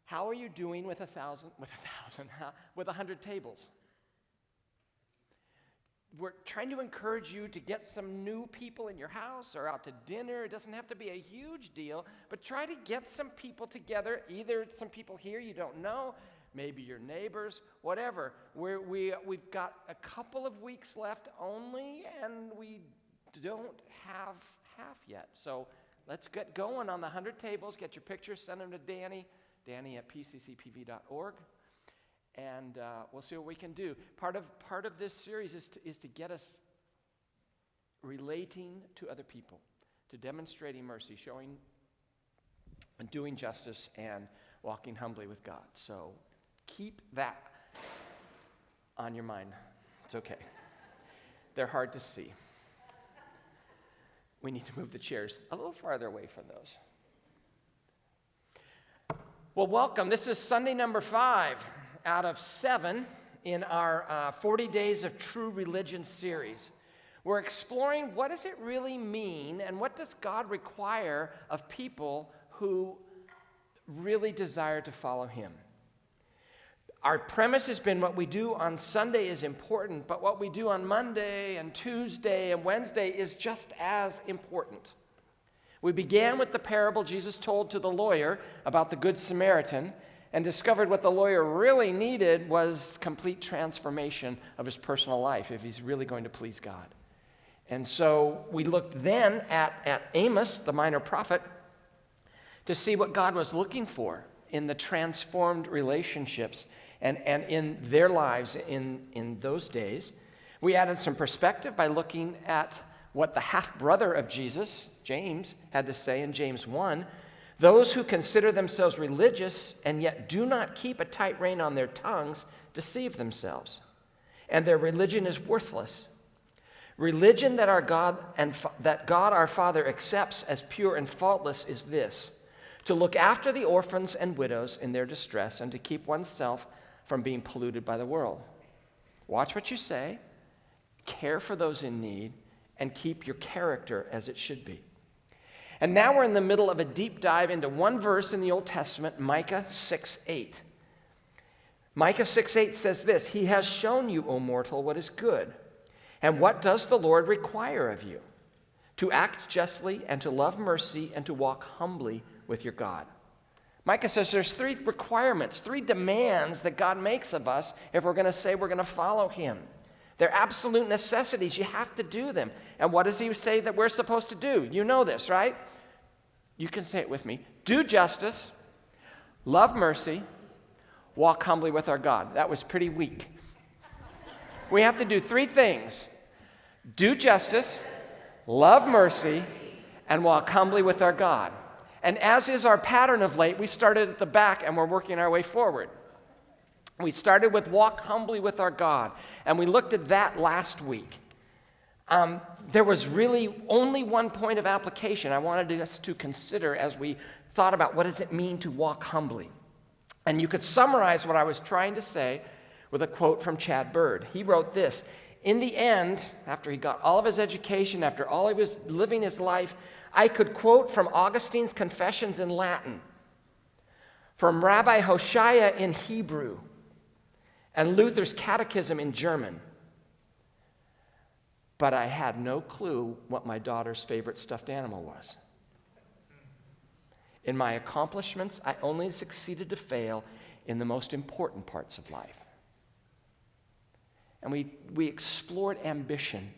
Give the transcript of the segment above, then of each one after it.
How are you doing with 100 tables? We're trying to encourage you to get some new people in your house or out to dinner. It doesn't have to be a huge deal, but try to get some people together, either some people here you don't know, maybe your neighbors, whatever. We've got a couple of weeks left only, and we don't have half yet. So let's get going on the 100 tables. Get your pictures, send them to Danny at pccpv.org. And we'll see what we can do. Part of this series is to get us relating to other people, to demonstrating mercy, showing and doing justice, and walking humbly with God. So keep that on your mind. It's okay. They're hard to see. We need to move the chairs a little farther away from those. Well, welcome. This is Sunday number 5 out of 7 in our 40 Days of True Religion series. We're exploring what does it really mean and what does God require of people who really desire to follow him. Our premise has been what we do on Sunday is important, but what we do on Monday and Tuesday and Wednesday is just as important. We began with the parable Jesus told to the lawyer about the Good Samaritan and discovered what the lawyer really needed was complete transformation of his personal life if he's really going to please God. And so we looked then at Amos, the minor prophet, to see what God was looking for in the transformed relationships and in their lives in those days. We added some perspective by looking at what the half-brother of Jesus, James, had to say in James 1. Those who consider themselves religious and yet do not keep a tight rein on their tongues deceive themselves, and their religion is worthless. Religion that God our Father accepts as pure and faultless is this: to look after the orphans and widows in their distress and to keep oneself from being polluted by the world. Watch what you say, care for those in need, and keep your character as it should be. And now we're in the middle of a deep dive into one verse in the Old Testament, Micah 6:8. Micah 6:8 says this: He has shown you, O mortal, what is good. And what does the Lord require of you? To act justly and to love mercy and to walk humbly with your God. Micah says there's 3 requirements, 3 demands that God makes of us if we're going to say we're going to follow him. They're absolute necessities. You have to do them. And what does he say that we're supposed to do? You know this, right? You can say it with me. Do justice, love mercy, walk humbly with our God. That was pretty weak. We have to do 3 things. Do justice, love mercy, and walk humbly with our God. And as is our pattern of late, we started at the back and we're working our way forward. We started with walk humbly with our God, and we looked at that last week. There was really only one point of application I wanted us to consider as we thought about what does it mean to walk humbly. And you could summarize what I was trying to say with a quote from Chad Bird. He wrote this: in the end, after he got all of his education, after all he was living his life, I could quote from Augustine's Confessions in Latin, from Rabbi Hoshea in Hebrew, and Luther's Catechism in German. But I had no clue what my daughter's favorite stuffed animal was. In my accomplishments, I only succeeded to fail in the most important parts of life. And we explored ambition.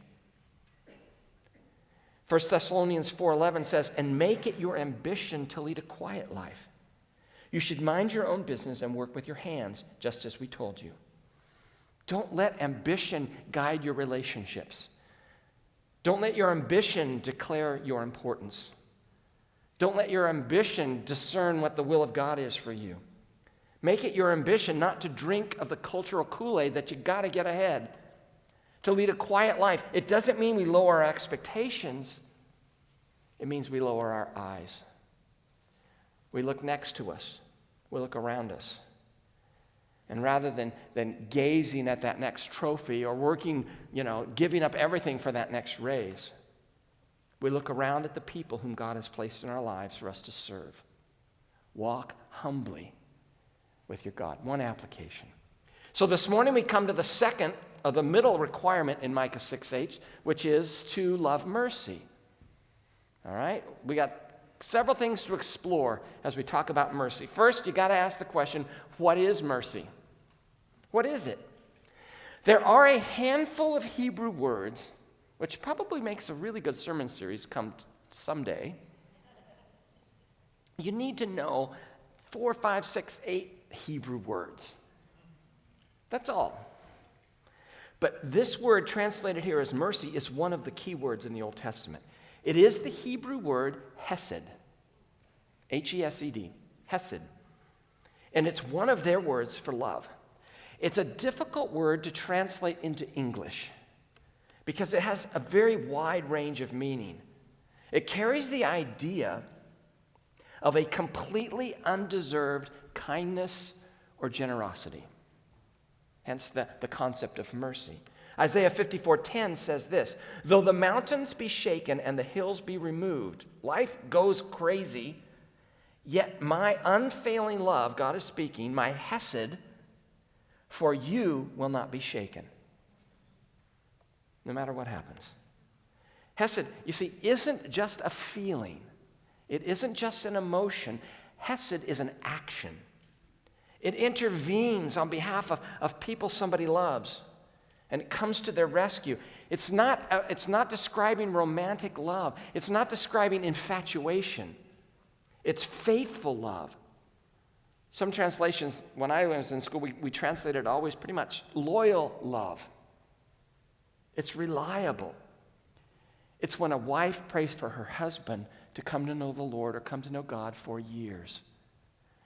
1 Thessalonians 4:11 says, and make it your ambition to lead a quiet life. You should mind your own business and work with your hands, just as we told you. Don't let ambition guide your relationships. Don't let your ambition declare your importance. Don't let your ambition discern what the will of God is for you. Make it your ambition not to drink of the cultural Kool-Aid that you got to get ahead, to lead a quiet life. It doesn't mean we lower our expectations. It means we lower our eyes. We look next to us. We look around us. And rather than gazing at that next trophy or working, giving up everything for that next raise, we look around at the people whom God has placed in our lives for us to serve. Walk humbly with your God. One application. So this morning we come to the second of the middle requirement in Micah 6:8, which is to love mercy. All right? We got several things to explore as we talk about mercy. First, you got to ask the question, what is mercy? What is it? There are a handful of Hebrew words, which probably makes a really good sermon series come someday. You need to know 4, 5, 6, 8 Hebrew words. That's all. But this word translated here as mercy is one of the key words in the Old Testament. It is the Hebrew word hesed, H-E-S-E-D, hesed. And it's one of their words for love. It's a difficult word to translate into English because it has a very wide range of meaning. It carries the idea of a completely undeserved kindness or generosity. Hence the concept of mercy. Isaiah 54:10 says this, though the mountains be shaken and the hills be removed, life goes crazy, yet my unfailing love, God is speaking, my hesed for you will not be shaken. No matter what happens. Hesed, you see, isn't just a feeling. It isn't just an emotion. Hesed is an action. It intervenes on behalf of people somebody loves, and it comes to their rescue. It's not describing romantic love. It's not describing infatuation. It's faithful love. Some translations, when I was in school, we translated always pretty much loyal love. It's reliable. It's when a wife prays for her husband to come to know the Lord or come to know God for years.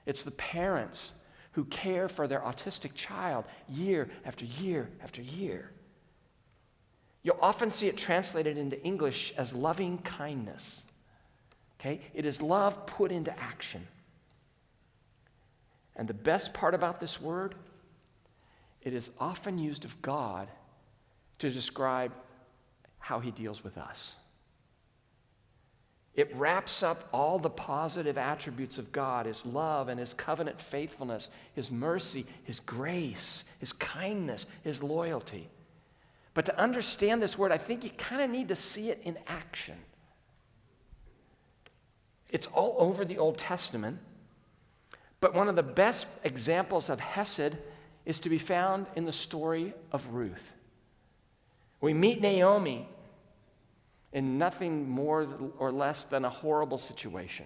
It's the parents who care for their autistic child year after year after year. You'll often see it translated into English as loving kindness. Okay? It is love put into action. And the best part about this word, it is often used of God to describe how he deals with us. It wraps up all the positive attributes of God, his love and his covenant faithfulness, his mercy, his grace, his kindness, his loyalty. But to understand this word, I think you kind of need to see it in action. It's all over the Old Testament, but one of the best examples of hesed is to be found in the story of Ruth. We meet Naomi in nothing more or less than a horrible situation.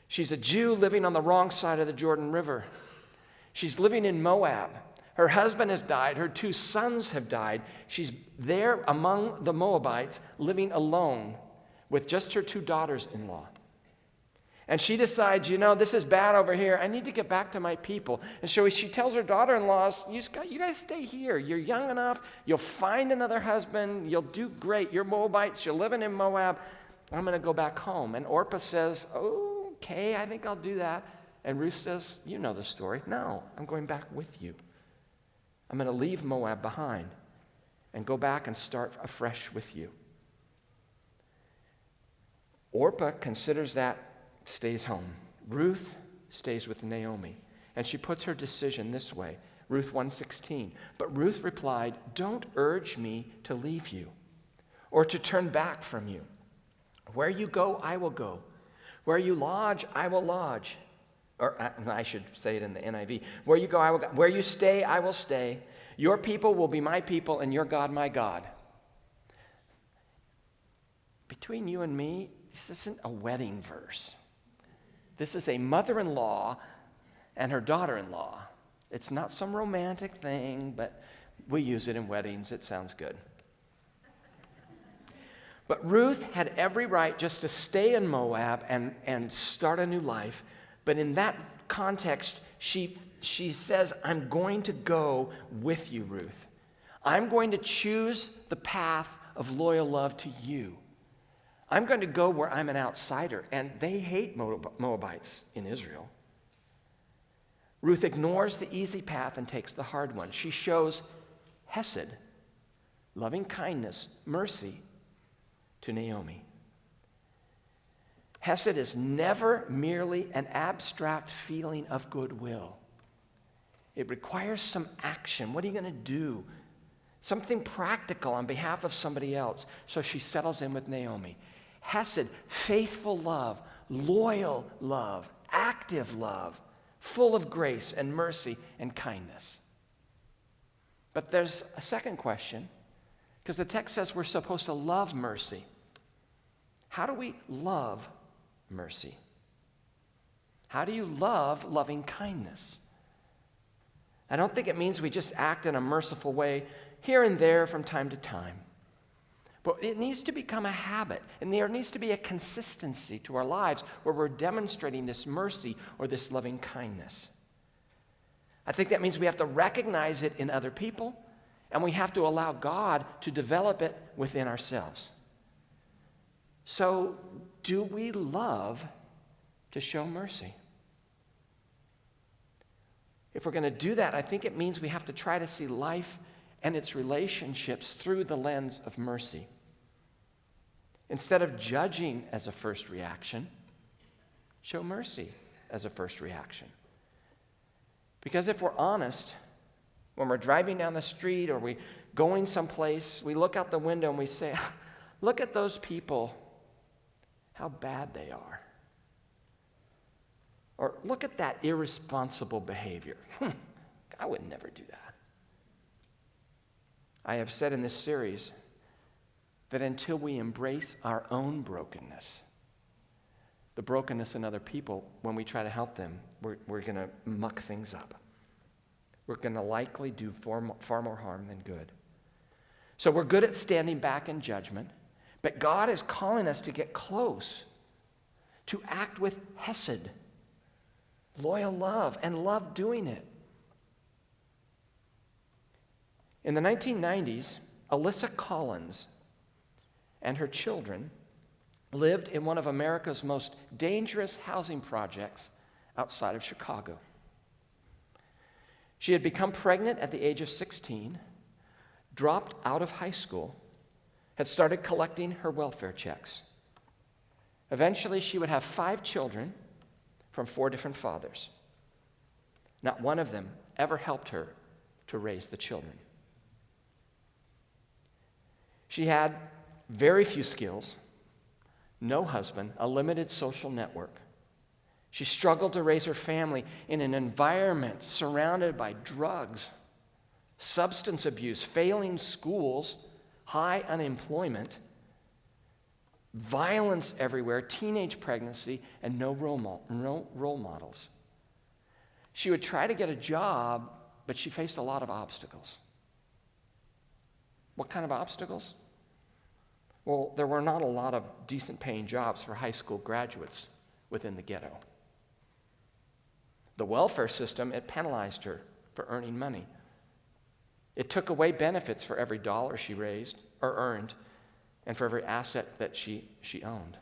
She's a Jew living on the wrong side of the Jordan River. She's living in Moab. Her husband has died. Her 2 sons have died. She's there among the Moabites, living alone with just her 2 daughters-in-law. And she decides, this is bad over here. I need to get back to my people. And so she tells her daughter-in-laws, you guys stay here. You're young enough. You'll find another husband. You'll do great. You're Moabites. You're living in Moab. I'm going to go back home. And Orpah says, okay, I think I'll do that. And Ruth says, you know the story. No, I'm going back with you. I'm going to leave Moab behind and go back and start afresh with you. Orpah considers that, stays home. Ruth stays with Naomi. And she puts her decision this way, Ruth 1:16. But Ruth replied, don't urge me to leave you or to turn back from you. Where you go, I will go. Where you lodge, I will lodge. Or I should say it in the NIV. Where you go, I will go. Where you stay, I will stay. Your people will be my people and your God, my God. Between you and me, this isn't a wedding verse. This is a mother-in-law and her daughter-in-law. It's not some romantic thing, but we use it in weddings. It sounds good. But Ruth had every right just to stay in Moab and start a new life. But in that context, she says, I'm going to go with you, Ruth. I'm going to choose the path of loyal love to you. I'm going to go where I'm an outsider, and they hate Moabites in Israel. Ruth ignores the easy path and takes the hard one. She shows hesed, loving kindness, mercy to Naomi. Hesed is never merely an abstract feeling of goodwill. It requires some action. What are you going to do? Something practical on behalf of somebody else. So she settles in with Naomi. Hesed, faithful love, loyal love, active love, full of grace and mercy and kindness. But there's a second question, because the text says we're supposed to love mercy. How do we love mercy? How do you love loving kindness? I don't think it means we just act in a merciful way here and there from time to time. But it needs to become a habit, and there needs to be a consistency to our lives where we're demonstrating this mercy or this loving kindness. I think that means we have to recognize it in other people, and we have to allow God to develop it within ourselves. So, do we love to show mercy? If we're going to do that, I think it means we have to try to see life and its relationships through the lens of mercy. Instead of judging as a first reaction, show mercy as a first reaction. Because if we're honest, when we're driving down the street or we're going someplace, we look out the window and we say, look at those people, how bad they are. Or look at that irresponsible behavior. I would never do that. I have said in this series that until we embrace our own brokenness, the brokenness in other people, when we try to help them, we're going to muck things up. We're going to likely do far more harm than good. So we're good at standing back in judgment, but God is calling us to get close, to act with hesed, loyal love, and love doing it. In the 1990s, Alyssa Collins and her children lived in one of America's most dangerous housing projects outside of Chicago. She had become pregnant at the age of 16, dropped out of high school, had started collecting her welfare checks. Eventually, she would have 5 children from 4 different fathers. Not one of them ever helped her to raise the children. She had very few skills, no husband, a limited social network. She struggled to raise her family in an environment surrounded by drugs, substance abuse, failing schools, high unemployment, violence everywhere, teenage pregnancy, and no role models. She would try to get a job, but she faced a lot of obstacles. What kind of obstacles? Well, there were not a lot of decent paying jobs for high school graduates within the ghetto. The welfare system, it penalized her for earning money. It took away benefits for every dollar she raised or earned and for every asset that she owned.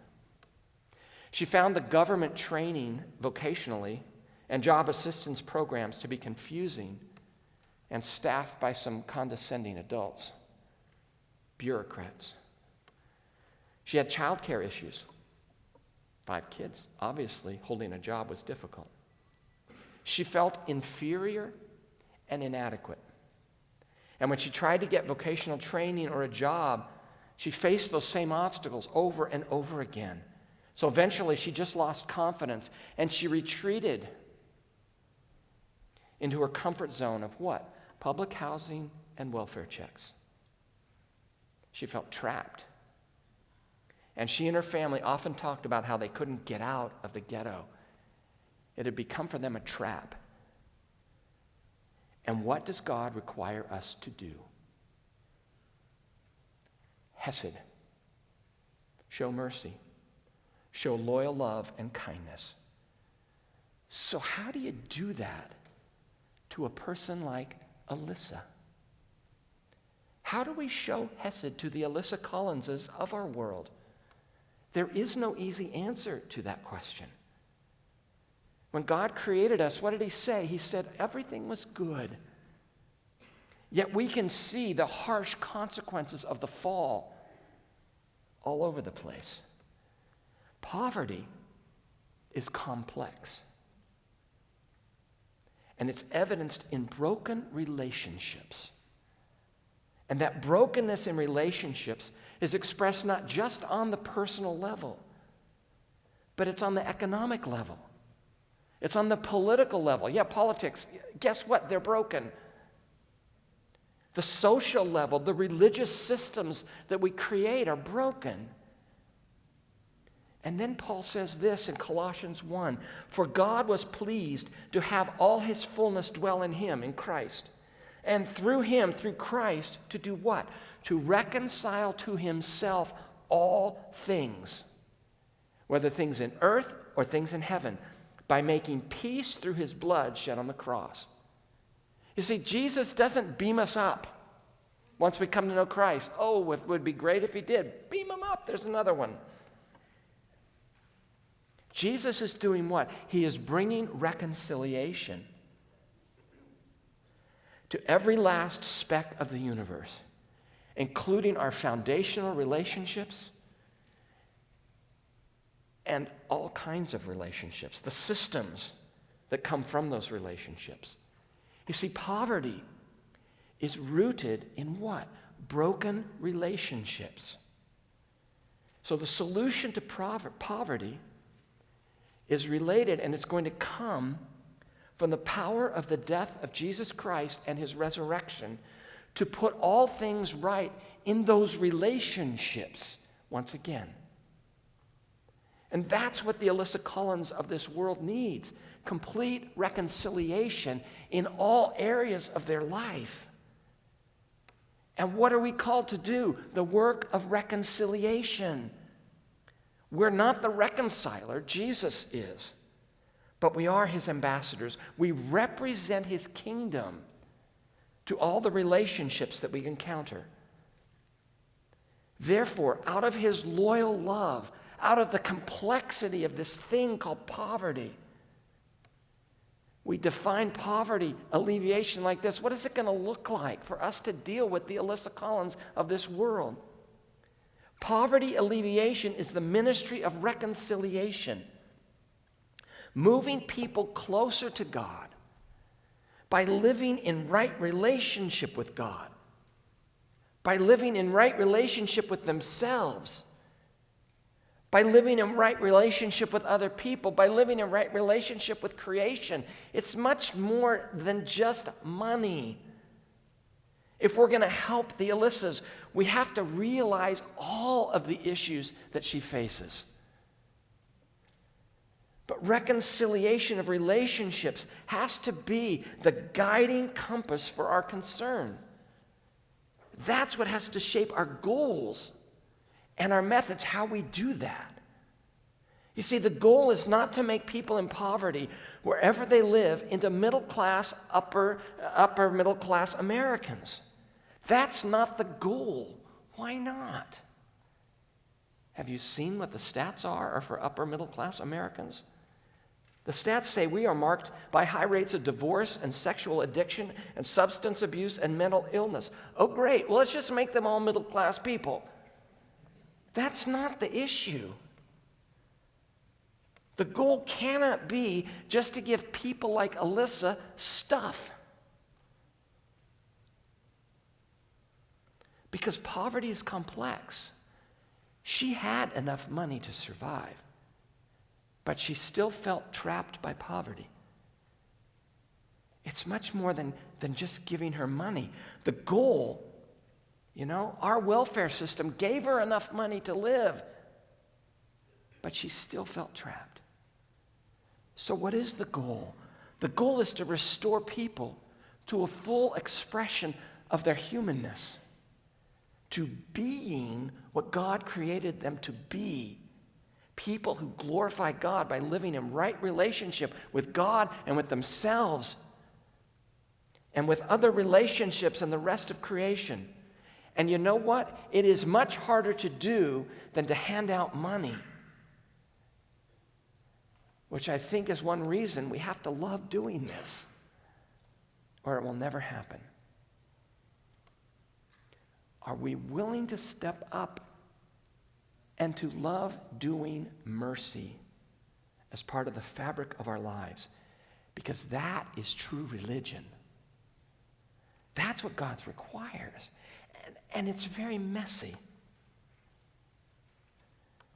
She found the government training vocationally and job assistance programs to be confusing and staffed by some condescending adults, bureaucrats. She had childcare issues. 5 kids. Obviously, holding a job was difficult. She felt inferior and inadequate. And when she tried to get vocational training or a job, she faced those same obstacles over and over again. So eventually, she just lost confidence, and she retreated into her comfort zone of what? Public housing and welfare checks. She felt trapped. And she and her family often talked about how they couldn't get out of the ghetto. It had become for them a trap. And what does God require us to do? Hesed. Show mercy. Show loyal love and kindness. So how do you do that to a person like Alyssa? How do we show Hesed to the Alyssa Collinses of our world? There is no easy answer to that question. When God created us, what did he say? He said everything was good. Yet we can see the harsh consequences of the fall all over the place. Poverty is complex. And it's evidenced in broken relationships. And that brokenness in relationships is expressed not just on the personal level, but it's on the economic level. It's on the political level. Yeah, politics, guess what? They're broken. The social level, the religious systems that we create are broken. And then Paul says this in Colossians 1, "For God was pleased to have all his fullness dwell in him, in Christ. And through him, through Christ, to do what? To reconcile to himself all things, whether things in earth or things in heaven, by making peace through his blood shed on the cross." You see, Jesus doesn't beam us up once we come to know Christ. Oh, it would be great if he did. Beam him up. There's another one. Jesus is doing what? He is bringing reconciliation to every last speck of the universe, including our foundational relationships and all kinds of relationships, the systems that come from those relationships. You see, poverty is rooted in what? Broken relationships. So the solution to poverty is related, and it's going to come from the power of the death of Jesus Christ and his resurrection to put all things right in those relationships once again. And that's what the Alyssa Collins of this world needs. Complete reconciliation in all areas of their life. And what are we called to do? The work of reconciliation. We're not the reconciler, Jesus is. But we are his ambassadors. We represent his kingdom to all the relationships that we encounter. Therefore, out of his loyal love, out of the complexity of this thing called poverty, we define poverty alleviation like this. What is it going to look like for us to deal with the Alyssa Collins of this world? Poverty alleviation is the ministry of reconciliation, moving people closer to God by living in right relationship with God, by living in right relationship with themselves, by living in right relationship with other people, by living in right relationship with creation. It's much more than just money. If we're going to help the Alyssas, we have to realize all of the issues that she faces. But reconciliation of relationships has to be the guiding compass for our concern. That's what has to shape our goals and our methods, how we do that. You see, the goal is not to make people in poverty, wherever they live, into middle class, upper middle class Americans. That's not the goal. Why not? Have you seen what the stats are for upper middle class Americans? The stats say we are marked by high rates of divorce and sexual addiction and substance abuse and mental illness. Oh, great. Well, let's just make them all middle class people. That's not the issue. The goal cannot be just to give people like Alyssa stuff. Because poverty is complex. She had enough money to survive, but she still felt trapped by poverty. It's much more than just giving her money. The goal, our welfare system gave her enough money to live, but she still felt trapped. So what is the goal? The goal is to restore people to a full expression of their humanness, to being what God created them to be. People who glorify God by living in right relationship with God and with themselves and with other relationships and the rest of creation. And you know what? It is much harder to do than to hand out money, which I think is one reason we have to love doing this, or it will never happen. Are we willing to step up and to love doing mercy as part of the fabric of our lives, because that is true religion. That's what God requires. And it's very messy.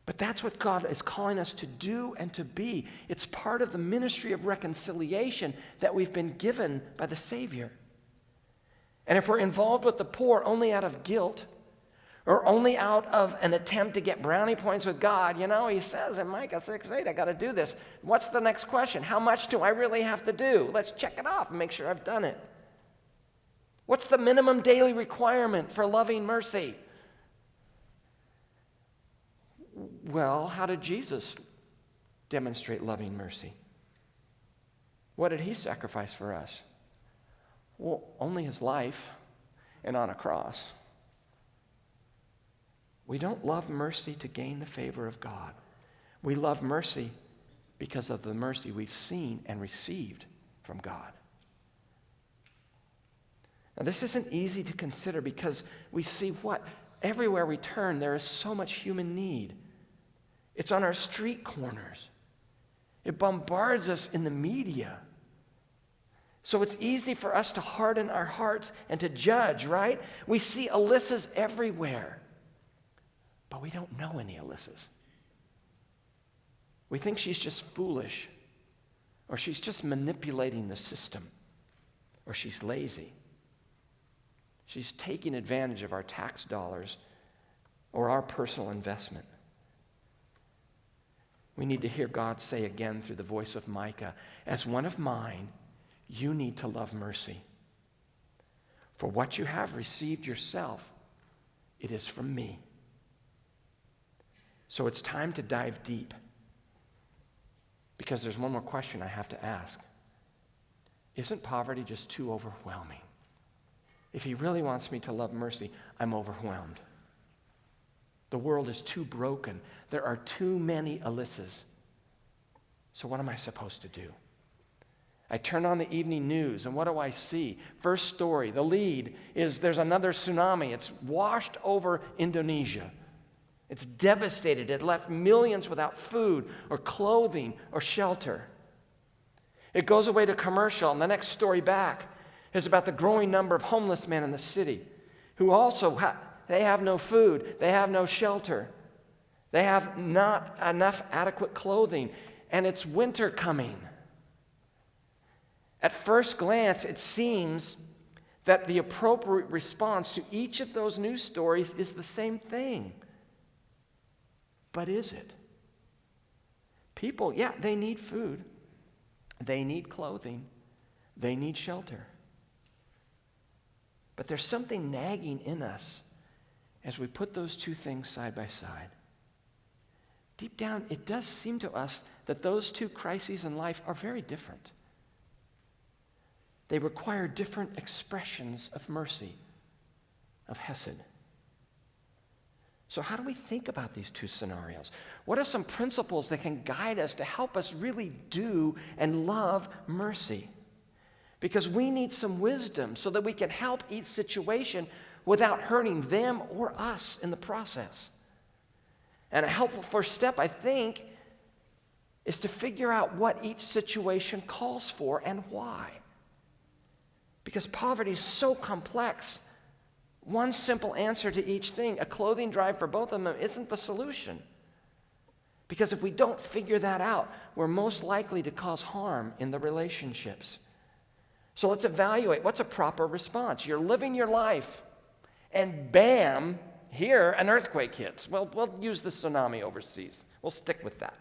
But that's what God is calling us to do and to be. It's part of the ministry of reconciliation that we've been given by the Savior. And if we're involved with the poor only out of guilt, or only out of an attempt to get brownie points with God, he says in Micah 6:8, I got to do this. What's the next question? How much do I really have to do? Let's check it off and make sure I've done it. What's the minimum daily requirement for loving mercy? Well, how did Jesus demonstrate loving mercy? What did he sacrifice for us? Well, only his life and on a cross. We don't love mercy to gain the favor of God. We love mercy because of the mercy we've seen and received from God. Now, this isn't easy to consider because we see everywhere we turn, there is so much human need. It's on our street corners. It bombards us in the media. So it's easy for us to harden our hearts and to judge, right? We see Alyssas everywhere, but we don't know any Alyssas. We think she's just foolish, or she's just manipulating the system, or she's lazy. She's taking advantage of our tax dollars or our personal investment. We need to hear God say again through the voice of Micah, as one of mine, you need to love mercy. For what you have received yourself, it is from me. So it's time to dive deep, because there's one more question I have to ask. Isn't poverty just too overwhelming? If he really wants me to love mercy, I'm overwhelmed. The world is too broken. There are too many Alyssas. So what am I supposed to do? I turn on the evening news, and what do I see? First story, the lead is there's another tsunami. It's washed over Indonesia. It's devastated. It left millions without food or clothing or shelter. It goes away to commercial, and the next story back is about the growing number of homeless men in the city who also they have no food, they have no shelter, they have not enough adequate clothing, and it's winter coming. At first glance, it seems that the appropriate response to each of those news stories is the same thing. But is it? People, they need food, they need clothing, they need shelter. But there's something nagging in us as we put those two things side by side. Deep down, it does seem to us that those two crises in life are very different. They require different expressions of mercy, of hesed. So how do we think about these two scenarios? What are some principles that can guide us to help us really do and love mercy? Because we need some wisdom so that we can help each situation without hurting them or us in the process. And a helpful first step, I think, is to figure out what each situation calls for and why. Because poverty is so complex, one simple answer to each thing, a clothing drive for both of them, isn't the solution. Because if we don't figure that out, we're most likely to cause harm in the relationships. So let's evaluate what's a proper response. You're living your life, and bam, here an earthquake hits. Well, we'll use the tsunami overseas. We'll stick with that.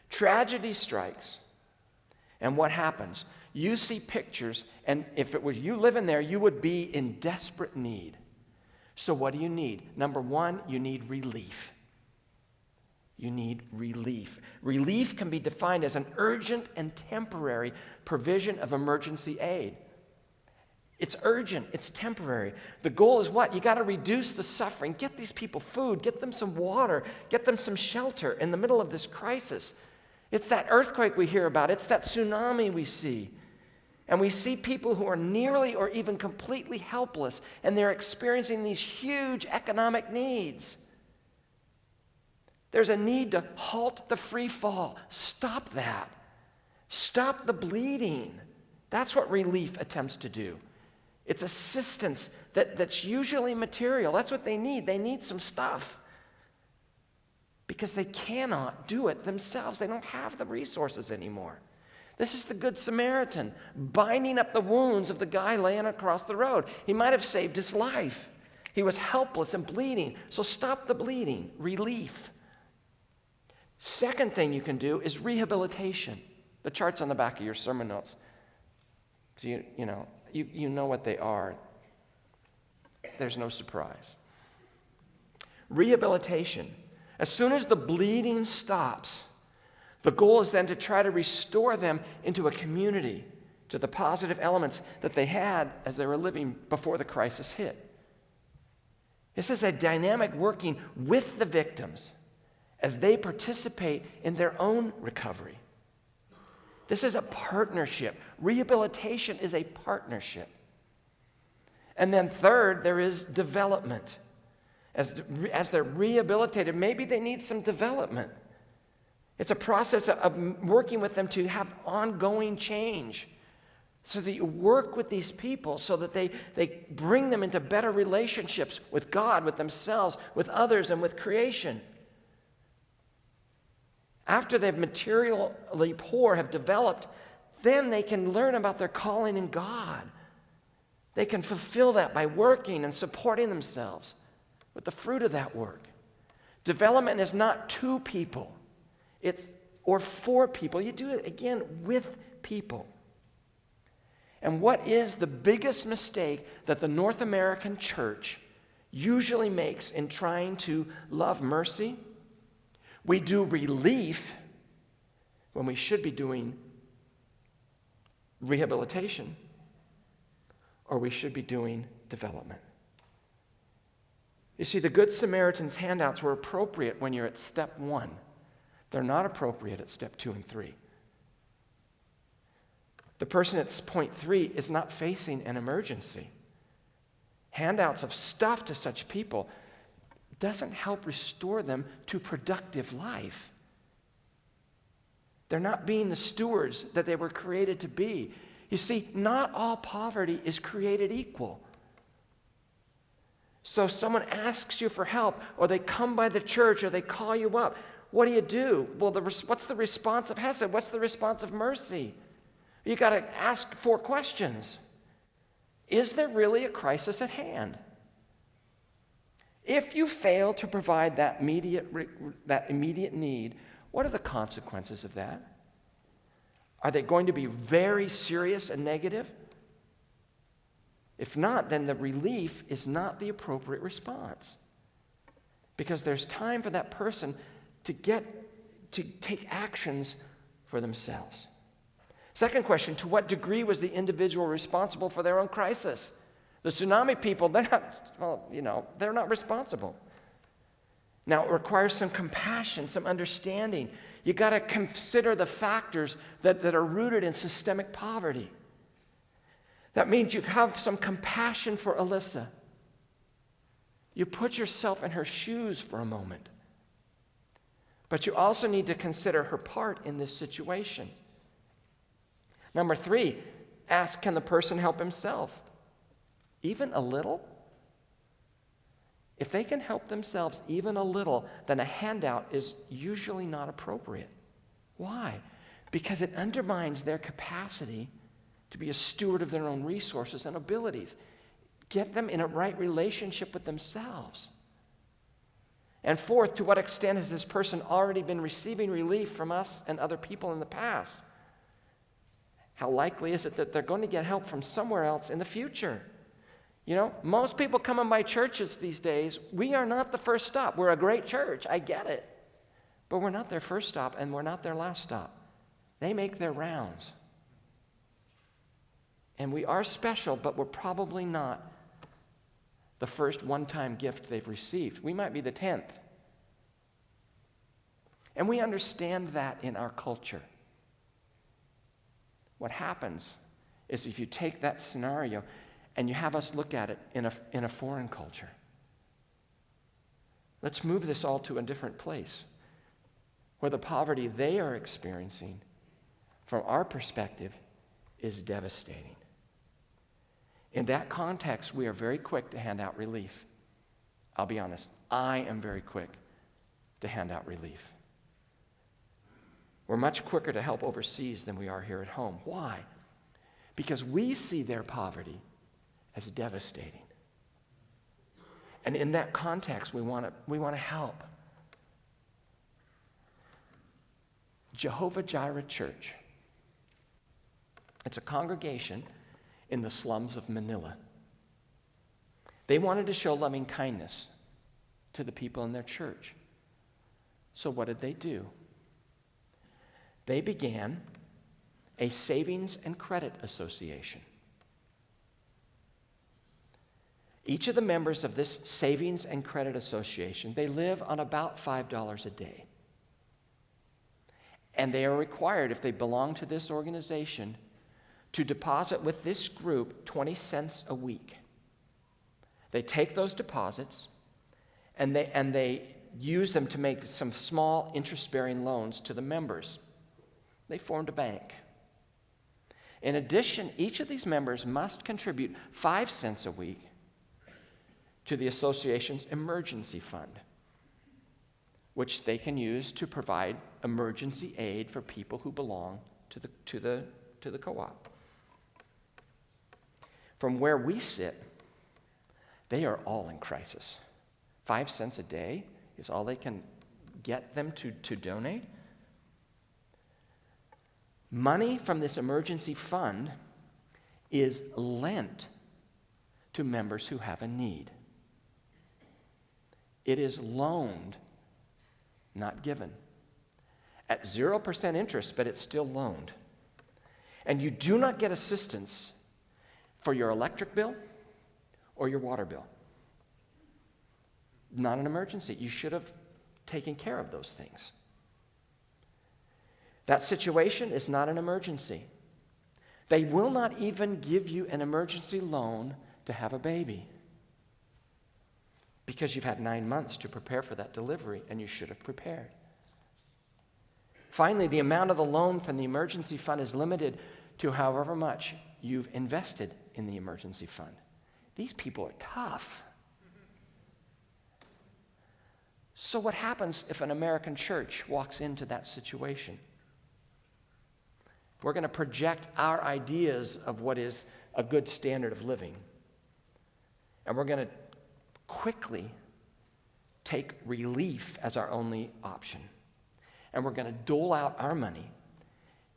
Tragedy strikes, and what happens? You see pictures, and if it was you living there, you would be in desperate need. So what do you need? Number one, you need relief. You need relief. Relief can be defined as an urgent and temporary provision of emergency aid. It's urgent, it's temporary. The goal is what? You got to reduce the suffering. Get these people food, get them some water, get them some shelter in the middle of this crisis. It's that earthquake we hear about, it's that tsunami we see. And we see people who are nearly or even completely helpless, and they're experiencing these huge economic needs. There's a need to halt the free fall. Stop that. Stop the bleeding. That's what relief attempts to do. It's assistance that's usually material. That's what they need. They need some stuff because they cannot do it themselves. They don't have the resources anymore. This is the Good Samaritan binding up the wounds of the guy laying across the road. He might have saved his life. He was helpless and bleeding. So stop the bleeding. Relief. Second thing you can do is rehabilitation. The chart's on the back of your sermon notes. So you know what they are. There's no surprise. Rehabilitation. As soon as the bleeding stops, the goal is then to try to restore them into a community, to the positive elements that they had as they were living before the crisis hit. This is a dynamic working with the victims as they participate in their own recovery. This is a partnership. Rehabilitation is a partnership. And then third, there is development. As they're rehabilitated, maybe they need some development. It's a process of working with them to have ongoing change. So that you work with these people so that they bring them into better relationships with God, with themselves, with others, and with creation. After they've materially poor, have developed, then they can learn about their calling in God. They can fulfill that by working and supporting themselves with the fruit of that work. Development is not to people, or for people. You do it, again, with people. And what is the biggest mistake that the North American church usually makes in trying to love mercy? We do relief when we should be doing rehabilitation, or we should be doing development. You see, the Good Samaritan's handouts were appropriate when you're at step 1. They're not appropriate at step 2 and 3. The person at point 3 is not facing an emergency. Handouts of stuff to such people doesn't help restore them to productive life. They're not being the stewards that they were created to be. You see, not all poverty is created equal. So someone asks you for help, or they come by the church, or they call you up. What do? Well, what's the response of Hesed? What's the response of mercy? You got to ask 4 questions. Is there really a crisis at hand? If you fail to provide that immediate need, what are the consequences of that? Are they going to be very serious and negative? If not, then the relief is not the appropriate response. Because there's time for that person to take actions for themselves. Second question, to what degree was the individual responsible for their own crisis? The tsunami people, they're not responsible. Now, it requires some compassion, some understanding. You got to consider the factors that are rooted in systemic poverty. That means you have some compassion for Alyssa. You put yourself in her shoes for a moment. But you also need to consider her part in this situation. Number 3, ask, can the person help himself? Even a little? If they can help themselves even a little, then a handout is usually not appropriate. Why? Because it undermines their capacity to be a steward of their own resources and abilities. Get them in a right relationship with themselves. And fourth, to what extent has this person already been receiving relief from us and other people in the past? How likely is it that they're going to get help from somewhere else in the future? Most people coming by churches these days, we are not the first stop. We're a great church, I get it. But we're not their first stop, and we're not their last stop. They make their rounds. And we are special, but we're probably not the first one-time gift they've received. We might be the 10th. And we understand that in our culture. What happens is if you take that scenario and you have us look at it in a foreign culture. Let's move this all to a different place. where the poverty they are experiencing, from our perspective, is devastating. In that context, we are very quick to hand out relief. I'll be honest, I am very quick to hand out relief. We're much quicker to help overseas than we are here at home. Why? Because we see their poverty as devastating. And in that context, we want to help. Jehovah Jireh Church. It's a congregation in the slums of Manila. They wanted to show loving kindness to the people in their church. So what did they do? They began a savings and credit association. Each of the members of this savings and credit association, they live on about $5 a day. And they are required, if they belong to this organization, to deposit with this group 20 cents a week. They take those deposits and they use them to make some small interest-bearing loans to the members. They formed a bank. In addition, each of these members must contribute 5 cents a week to the association's emergency fund, which they can use to provide emergency aid for people who belong to the co-op. From where we sit, they are all in crisis. 5 cents a day is all they can get them to donate. Money from this emergency fund is lent to members who have a need. It is loaned, not given. At 0% interest, but it's still loaned. And you do not get assistance for your electric bill or your water bill. Not an emergency. You should have taken care of those things. That situation is not an emergency. They will not even give you an emergency loan to have a baby because you've had 9 months to prepare for that delivery and you should have prepared. Finally, the amount of the loan from the emergency fund is limited to however much you've invested in the emergency fund. These people are tough. So what happens if an American church walks into that situation? We're going to project our ideas of what is a good standard of living. And we're going to quickly take relief as our only option. And we're going to dole out our money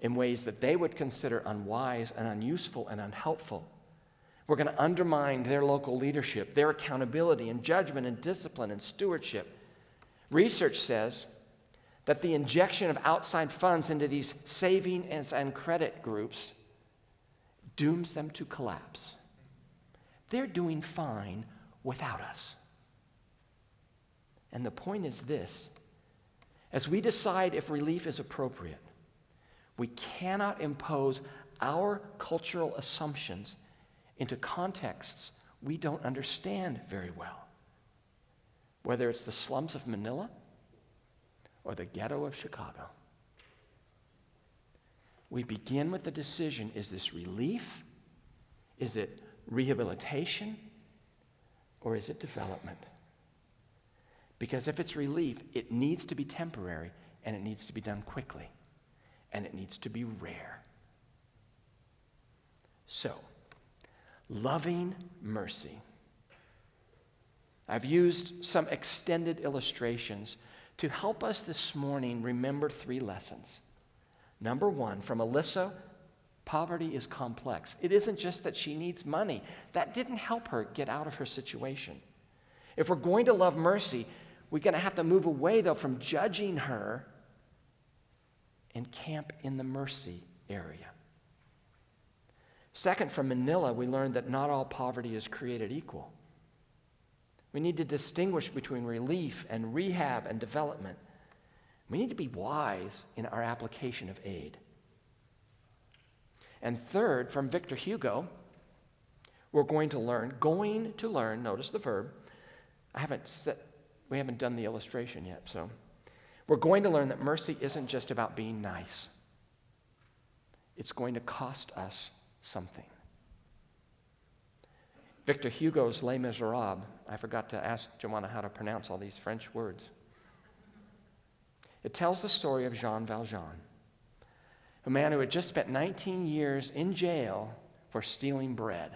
in ways that they would consider unwise and unuseful and unhelpful. We're going to undermine their local leadership, their accountability and judgment and discipline and stewardship. Research says that the injection of outside funds into these savings and credit groups dooms them to collapse. They're doing fine without us. And the point is this: as we decide if relief is appropriate, we cannot impose our cultural assumptions into contexts we don't understand very well. Whether it's the slums of Manila or the ghetto of Chicago. We begin with the decision: is this relief? Is it rehabilitation? Or is it development? Because if it's relief, it needs to be temporary, and it needs to be done quickly, and it needs to be rare. So, loving mercy. I've used some extended illustrations to help us this morning remember 3 lessons. Number 1, from Alyssa, poverty is complex. It isn't just that she needs money. That didn't help her get out of her situation. If we're going to love mercy, we're going to have to move away, though, from judging her and camp in the mercy area. Second, from Manila, we learned that not all poverty is created equal. We need to distinguish between relief and rehab and development. We need to be wise in our application of aid. And third, from Victor Hugo, we're going to learn, notice the verb. We haven't done the illustration yet, so. we're going to learn that mercy isn't just about being nice. It's going to cost us something. Victor Hugo's Les Miserables, I forgot to ask Joanna how to pronounce all these French words. It tells the story of Jean Valjean, a man who had just spent 19 years in jail for stealing bread.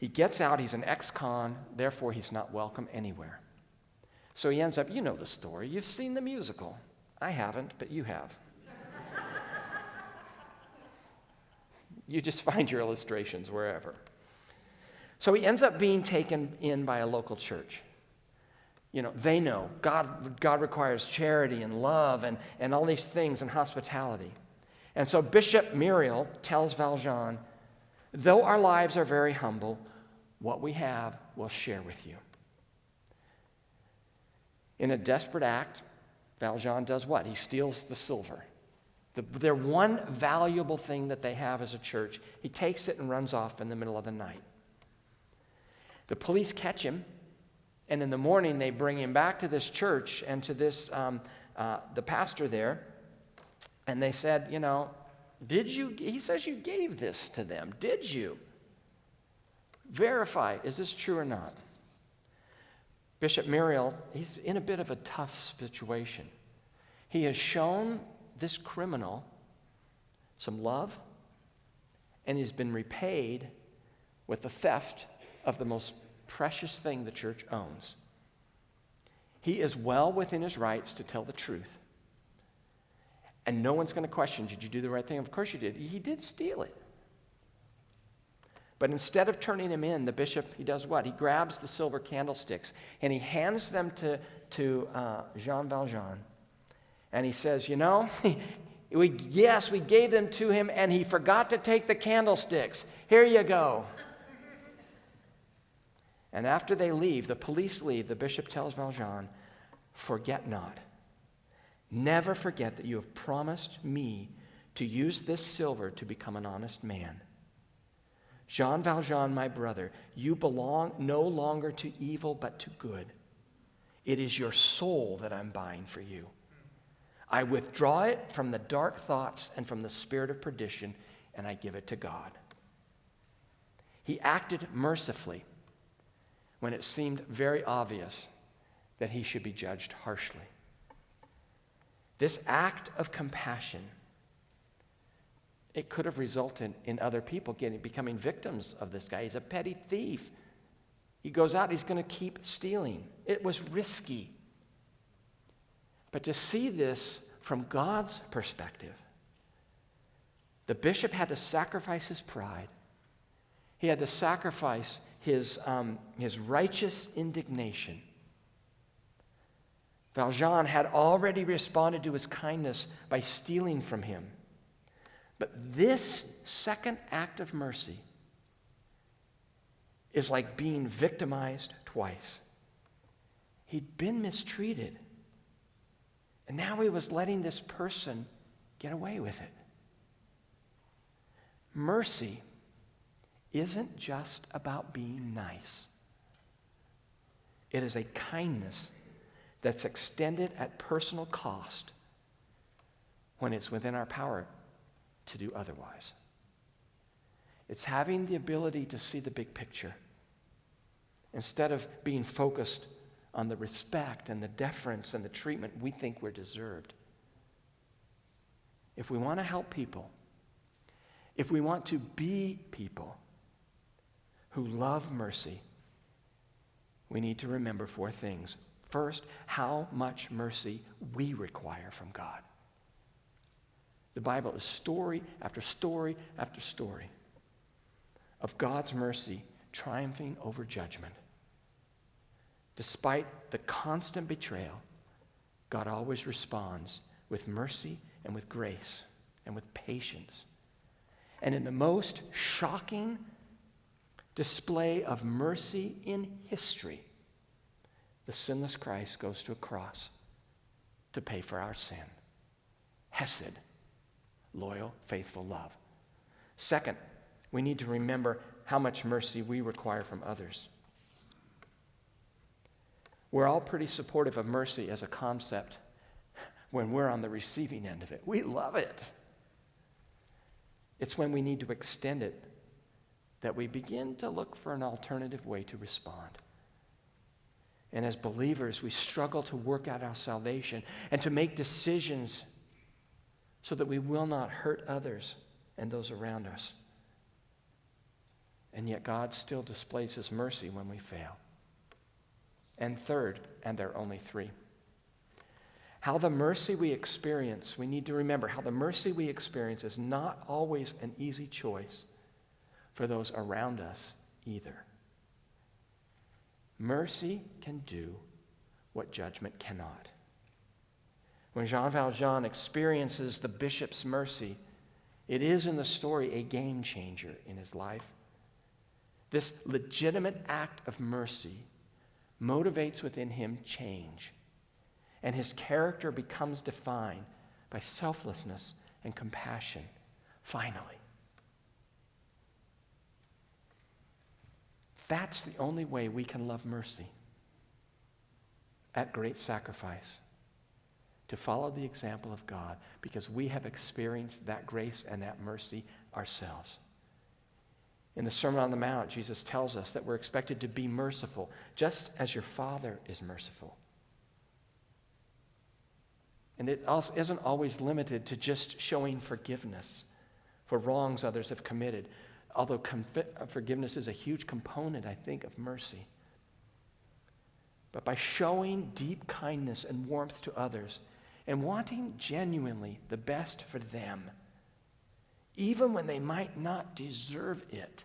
He gets out, he's an ex-con, therefore he's not welcome anywhere. So he ends up, you know the story, you've seen the musical. I haven't, but you have. You just find your illustrations wherever. So he ends up being taken in by a local church. You know, they know God requires charity and love and all these things and hospitality. And so Bishop Muriel tells Valjean, though our lives are very humble, what we have we'll share with you. In a desperate act, Valjean does what? He steals the silver. Their one valuable thing that they have as a church. He takes it and runs off in the middle of the night. The police catch him, and in the morning they bring him back to this church and to this the pastor there, and they said, you know, did you? He says you gave this to them. Did you? Verify, is this true or not? Bishop Muriel, he's in a bit of a tough situation. He has shown this criminal some love, and he's been repaid with the theft of the most precious thing the church owns. He is well within his rights to tell the truth. And no one's going to question, did you do the right thing? Of course you did. He did steal it. But instead of turning him in, the bishop, he does what? He grabs the silver candlesticks and he hands them to Jean Valjean. And he says, you know, we gave them to him and he forgot to take the candlesticks. Here you go. And after they leave, the police leave, the bishop tells Valjean, forget not. Never forget that you have promised me to use this silver to become an honest man. Jean Valjean, my brother, you belong no longer to evil but to good. It is your soul that I'm buying for you. I withdraw it from the dark thoughts and from the spirit of perdition, and I give it to God. He acted mercifully when it seemed very obvious that he should be judged harshly. This act of compassion, it could have resulted in other people becoming victims of this guy. He's a petty thief. He goes out, he's going to keep stealing. It was risky. But to see this from God's perspective, the bishop had to sacrifice his pride. He had to sacrifice his righteous indignation. Valjean had already responded to his kindness by stealing from him. But this second act of mercy is like being victimized twice. He'd been mistreated, and now he was letting this person get away with it. Mercy isn't just about being nice. It is a kindness that's extended at personal cost when it's within our power to do otherwise. It's having the ability to see the big picture instead of being focused on the respect and the deference and the treatment we think we're deserved. If we want to help people, if we want to be people who love mercy, we need to remember 4 things. First, how much mercy we require from God. The Bible is story after story after story of God's mercy triumphing over judgment. Despite the constant betrayal, God always responds with mercy and with grace and with patience. And in the most shocking display of mercy in history, the sinless Christ goes to a cross to pay for our sin. Hesed, loyal, faithful love. Second, we need to remember how much mercy we require from others. We're all pretty supportive of mercy as a concept when we're on the receiving end of it. We love it. It's when we need to extend it that we begin to look for an alternative way to respond. And as believers, we struggle to work out our salvation and to make decisions so that we will not hurt others and those around us. And yet God still displays his mercy when we fail. And third, and there are only three, how the mercy we experience, we need to remember how the mercy we experience is not always an easy choice for those around us either. Mercy can do what judgment cannot. When Jean Valjean experiences the bishop's mercy, it is in the story a game changer in his life. This legitimate act of mercy motivates within him change, and his character becomes defined by selflessness and compassion, finally. That's the only way we can love mercy at great sacrifice, to follow the example of God, because we have experienced that grace and that mercy ourselves. In the Sermon on the Mount, Jesus tells us that we're expected to be merciful, just as your Father is merciful. And it also isn't always limited to just showing forgiveness for wrongs others have committed, although forgiveness is a huge component, I think, of mercy. But by showing deep kindness and warmth to others and wanting genuinely the best for them, even when they might not deserve it,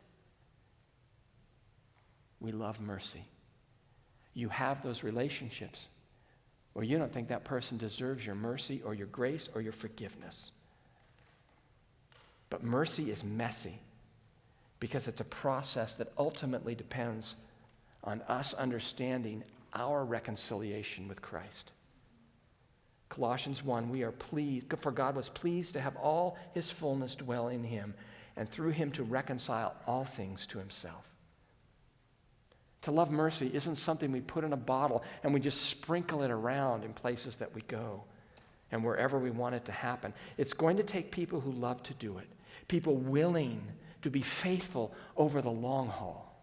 we love mercy. You have those relationships where you don't think that person deserves your mercy or your grace or your forgiveness. But mercy is messy because it's a process that ultimately depends on us understanding our reconciliation with Christ. Colossians 1, we are pleased, for God was pleased to have all his fullness dwell in him, and through him to reconcile all things to himself. To love mercy isn't something we put in a bottle and we just sprinkle it around in places that we go and wherever we want it to happen. It's going to take people who love to do it, people willing to be faithful over the long haul.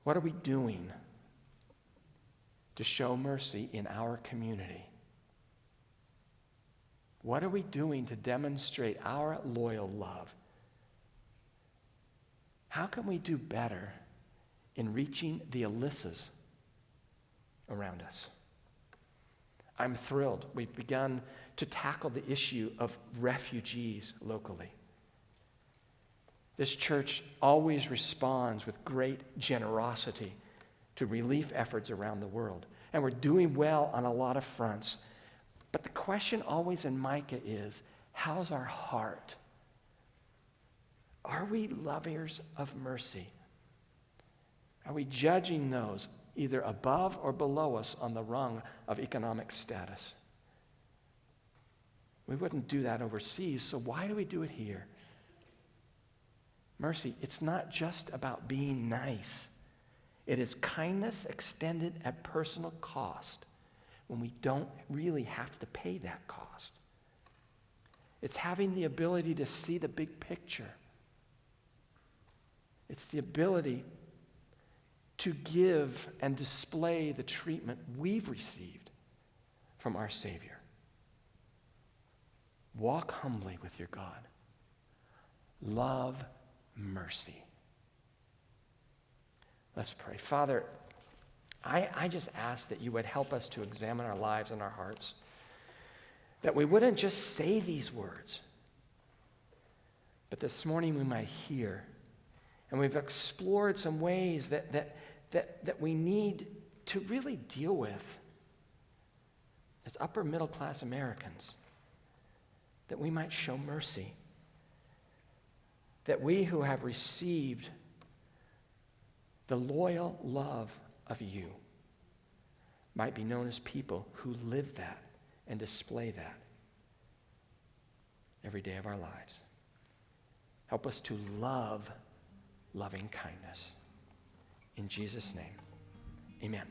What are we doing to show mercy in our community? What are we doing to demonstrate our loyal love? How can we do better in reaching the Alyssas around us? I'm thrilled we've begun to tackle the issue of refugees locally. This church always responds with great generosity to relief efforts around the world. And we're doing well on a lot of fronts. But the question always in Micah is, how's our heart? Are we lovers of mercy? Are we judging those either above or below us on the rung of economic status? We wouldn't do that overseas, so why do we do it here? Mercy, it's not just about being nice. It is kindness extended at personal cost when we don't really have to pay that cost. It's having the ability to see the big picture. It's the ability to give and display the treatment we've received from our Savior. Walk humbly with your God. Love mercy. Let's pray. Father, I just ask that you would help us to examine our lives and our hearts, that we wouldn't just say these words, but this morning we might hear. And we've explored some ways that we need to really deal with as upper middle class Americans, that we might show mercy, that we who have received the loyal love of you might be known as people who live that and display that every day of our lives. Help us to love loving kindness. In Jesus' name, amen.